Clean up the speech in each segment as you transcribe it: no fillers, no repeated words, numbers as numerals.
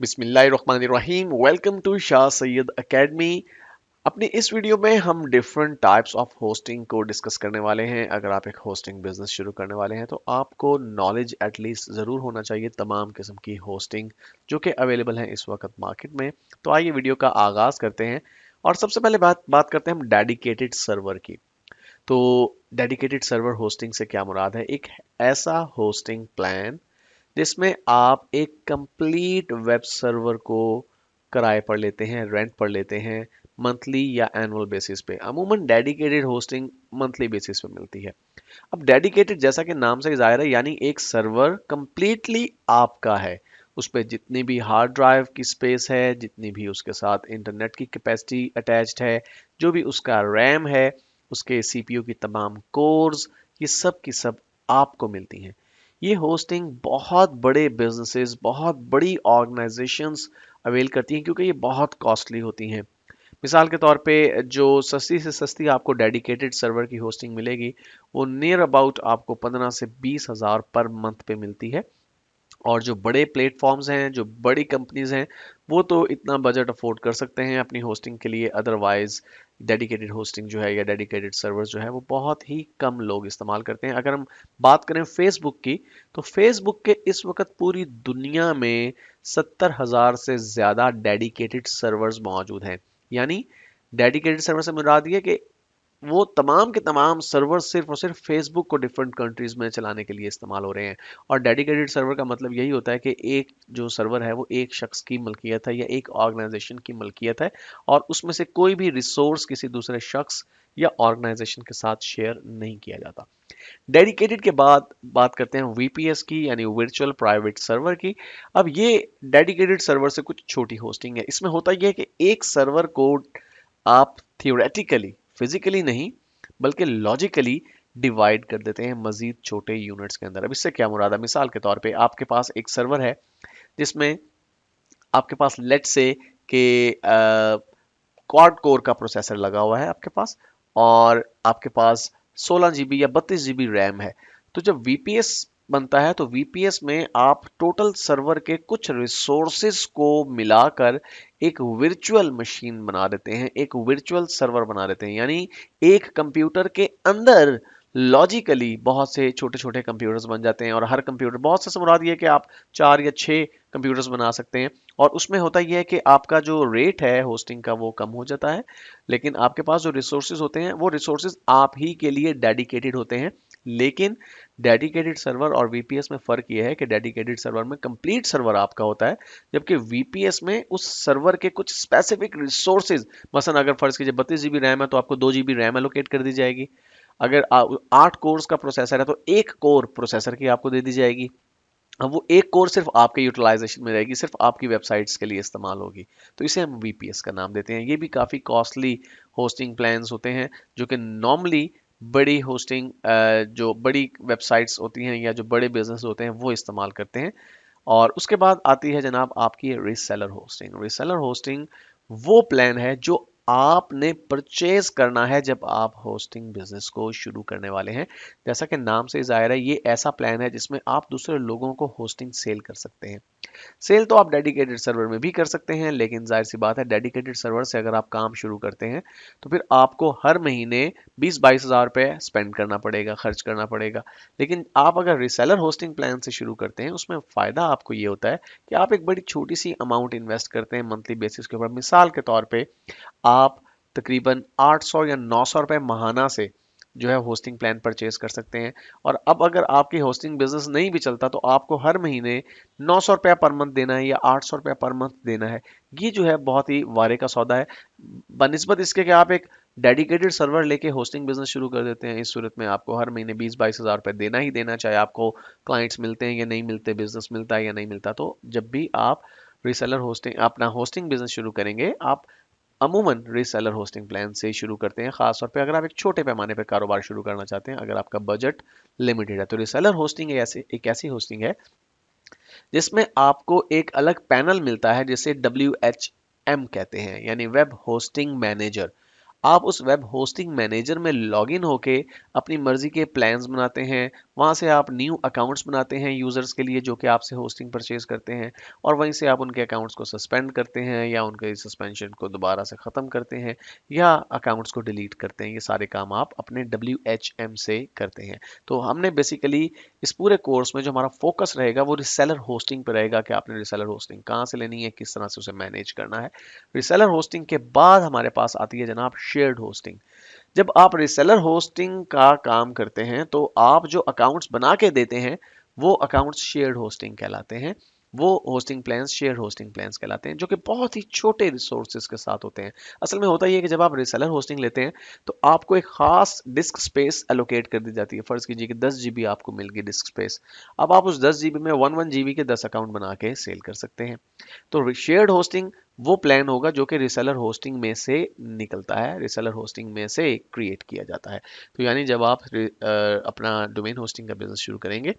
बिस्मिल्लाहिर्रहमानिर्रहीम। Welcome to Shah Syed academy. अपनी इस वीडियो में हम डिफरेंट टाइप्स ऑफ होस्टिंग को डिस्कस करने वाले हैं। अगर आप एक होस्टिंग बिजनेस शुरू करने वाले हैं तो आपको नॉलेज एटलीस्ट ज़रूर होना चाहिए तमाम किस्म की होस्टिंग जो कि अवेलेबल है इस वक्त मार्केट में। तो आइए वीडियो का आगाज़ करते हैं और सबसे पहले बात बात करते हैं हम डेडिकेटेड सर्वर की। तो डेडिकेटेड सर्वर होस्टिंग से क्या मुराद है? एक ऐसा होस्टिंग प्लान जिसमें आप एक कंप्लीट वेब सर्वर को किराए पर लेते हैं, रेंट पर लेते हैं, मंथली या एनुअल बेसिस पे। अमूमन डेडिकेटेड होस्टिंग मंथली बेसिस पे मिलती है। अब डेडिकेटेड जैसा कि नाम से जाहिर है, यानी एक सर्वर कंप्लीटली आपका है। उस पर जितनी भी हार्ड ड्राइव की स्पेस है, जितनी भी उसके साथ इंटरनेट की कैपेसिटी अटैच्ड है, जो भी उसका रैम है, उसके सीपीयू की तमाम कोर्स, ये सब की सब आपको मिलती हैं। ये होस्टिंग बहुत बड़े बिजनेसेस, बहुत बड़ी ऑर्गेनाइजेशंस अवेल करती हैं क्योंकि ये बहुत कॉस्टली होती हैं। मिसाल के तौर पे जो सस्ती से सस्ती आपको डेडिकेटेड सर्वर की होस्टिंग मिलेगी वो नियर अबाउट आपको 15 से 20 हज़ार पर मंथ पे मिलती है। और जो बड़े प्लेटफॉर्म्स हैं, जो बड़ी कंपनीज हैं, वो तो इतना बजट अफोर्ड कर सकते हैं अपनी होस्टिंग के लिए। अदरवाइज डेडिकेटेड होस्टिंग जो है या डेडिकेटेड सर्वर जो है वो बहुत ही कम लोग इस्तेमाल करते हैं। अगर हम बात करें फेसबुक की, तो फेसबुक के इस वक्त पूरी दुनिया में 70 हज़ार से ज़्यादा डेडिकेटेड सर्वर्स मौजूद हैं। यानी डेडिकेटेड सर्वर से मुराद ये कि वो तमाम के तमाम सर्वर सिर्फ और सिर्फ फेसबुक को डिफरेंट कंट्रीज में चलाने के लिए इस्तेमाल हो रहे हैं। और डेडिकेटेड सर्वर का मतलब यही होता है कि एक जो सर्वर है वो एक शख्स की मलकियत है या एक ऑर्गेनाइजेशन की मलकियत है, और उसमें से कोई भी रिसोर्स किसी दूसरे शख्स या ऑर्गेनाइजेशन के साथ शेयर नहीं किया जाता। डेडिकेटेड के बाद बात करते हैं वीपीएस की, यानी वर्चुअल प्राइवेट सर्वर की। अब ये डेडिकेटेड सर्वर से कुछ छोटी होस्टिंग है। इसमें होता यह है कि एक सर्वर को आप थियोरेटिकली, फिजिकली नहीं बल्कि लॉजिकली डिवाइड कर देते हैं मजीद छोटे यूनिट्स के अंदर। अब इससे क्या मुराद है? मिसाल के तौर पे आपके पास एक सर्वर है जिसमें आपके पास लेट से के क्वाड कोर का प्रोसेसर लगा हुआ है आपके पास, और आपके पास 16 जीबी या 32 जीबी रैम है। तो जब वीपीएस बनता है तो वीपीएस में आप टोटल सर्वर के कुछ रिसोर्सेज को मिलाकर एक वर्चुअल मशीन बना देते हैं, एक वर्चुअल सर्वर बना देते हैं। यानी एक कंप्यूटर के अंदर लॉजिकली बहुत से छोटे छोटे कंप्यूटर्स बन जाते हैं, और हर कंप्यूटर, बहुत से मुराद ये है कि आप 4 या 6 कंप्यूटर्स बना सकते हैं। और उसमें होता यह है कि आपका जो रेट है होस्टिंग का वो कम हो जाता है, लेकिन आपके पास जो रिसोर्सेज होते हैं वो रिसोर्सेज आप ही के लिए डेडिकेटेड होते हैं। लेकिन डेडिकेटेड सर्वर और वीपीएस में फ़र्क यह है कि डेडिकेटेड सर्वर में कंप्लीट सर्वर आपका होता है, जबकि वीपीएस में उस सर्वर के कुछ स्पेसिफिक रिसोर्सेज, मसलन अगर फर्ज कीजिए 32 जीबी रैम है तो आपको 2 जीबी रैम एलोकेट कर दी जाएगी। अगर 8 कोर्स का प्रोसेसर है तो एक कोर प्रोसेसर की आपको दे दी जाएगी। अब वो एक कोर सिर्फ आपके यूटिलाइजेशन में रहेगी, सिर्फ आपकी वेबसाइट्स के लिए इस्तेमाल होगी। तो इसे हम वीपीएस का नाम देते हैं। ये भी काफ़ी कॉस्टली होस्टिंग प्लान्स होते हैं जो कि नॉर्मली बड़ी होस्टिंग, जो बड़ी वेबसाइट्स होती हैं या जो बड़े बिजनेस होते हैं वो इस्तेमाल करते हैं। और उसके बाद आती है जनाब आपकी रीसेलर होस्टिंग। रीसेलर होस्टिंग वो प्लान है जो आपने परचेज करना है जब आप होस्टिंग बिजनेस को शुरू करने वाले हैं। जैसा कि नाम से जाहिर है, ये ऐसा प्लान है जिसमें आप दूसरे लोगों को होस्टिंग सेल कर सकते हैं। सेल तो आप डेडिकेटेड सर्वर में भी कर सकते हैं, लेकिन जाहिर सी बात है डेडिकेटेड सर्वर से अगर आप काम शुरू करते हैं तो फिर आपको हर महीने 20-22 हज़ार रुपये स्पेंड करना पड़ेगा, खर्च करना पड़ेगा। लेकिन आप अगर रिसेलर होस्टिंग प्लान से शुरू करते हैं, उसमें फ़ायदा आपको ये होता है कि आप एक बड़ी छोटी सी अमाउंट इन्वेस्ट करते हैं मंथली बेसिस के ऊपर। मिसाल के तौर पे आप तकरीबन 800 या 900 रुपए महाना से जो है होस्टिंग प्लान परचेज कर सकते हैं। और अब अगर आपकी होस्टिंग बिजनेस नहीं भी चलता तो आपको हर महीने 900 रुपया पर मंथ देना है या 800 रुपया पर मंथ देना है। ये जो है बहुत ही वारे का सौदा है बनिस्बत इसके कि आप एक डेडिकेटेड सर्वर लेके होस्टिंग बिजनेस शुरू कर देते हैं। इस सूरत में आपको हर महीने 20-22 हज़ार रुपये देना ही देना, चाहे आपको क्लाइंट्स मिलते हैं या नहीं मिलते, बिजनेस मिलता है या नहीं मिलता। तो जब भी आप रीसेलर होस्टिंग, अपना होस्टिंग बिजनेस शुरू करेंगे, आप अमूमन रीसेलर होस्टिंग प्लान से शुरू करते हैं। खास तौर पे अगर आप एक छोटे पैमाने पे कारोबार शुरू करना चाहते हैं, अगर आपका बजट लिमिटेड है, तो रीसेलर होस्टिंग एक ऐसी होस्टिंग है जिसमें आपको एक अलग पैनल मिलता है जिसे WHM कहते हैं, यानी वेब होस्टिंग मैनेजर। आप उस वेब होस्टिंग मैनेजर में लॉगिन होके अपनी मर्जी के प्लान्स बनाते हैं। वहां से आप न्यू अकाउंट्स बनाते हैं यूजर्स के लिए जो कि आपसे होस्टिंग परचेज करते हैं, और वहीं से आप उनके अकाउंट्स को सस्पेंड करते हैं या उनके सस्पेंशन को दोबारा से ख़त्म करते हैं या अकाउंट्स को डिलीट करते हैं। ये सारे काम आप अपने WHM से करते हैं। तो हमने बेसिकली इस पूरे कोर्स में जो हमारा फोकस रहेगा वो रिसेलर होस्टिंग पे रहेगा कि आपने रिसेलर होस्टिंग कहाँ से लेनी है, किस तरह से उसे मैनेज करना है। रिसेलर होस्टिंग के बाद हमारे पास आती है जनाब शेयर्ड होस्टिंग। जब आप रिसेलर होस्टिंग का काम करते हैं तो आप जो अकाउंट्स बना के देते हैं वो अकाउंट्स शेयर्ड होस्टिंग कहलाते हैं। वो hosting plans shared hosting plans कहलाते हैं जो कि बहुत ही छोटे रिसोर्सेज के साथ होते हैं। असल में होता ये है कि जब आप रिसेलर होस्टिंग लेते हैं तो आपको एक खास डिस्क स्पेस एलोकेट कर दी जाती है। फर्ज कीजिए कि 10 GB आपको मिल गई डिस्क स्पेस। अब आप उस 10 GB में 1 1 GB के 10 अकाउंट बना के सेल कर सकते हैं। तो शेयर्ड होस्टिंग वो प्लान होगा जो कि रिसेलर होस्टिंग में से निकलता है, रिसेलर होस्टिंग में से क्रिएट किया जाता है। तो यानी जब आप अपना डोमेन होस्टिंग का बिजनेस शुरू करेंगे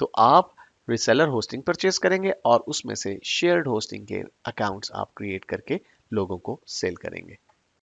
तो आप रिसेलर होस्टिंग परचेज करेंगे और उसमें से शेयर्ड होस्टिंग के अकाउंट्स आप क्रिएट करके लोगों को सेल करेंगे।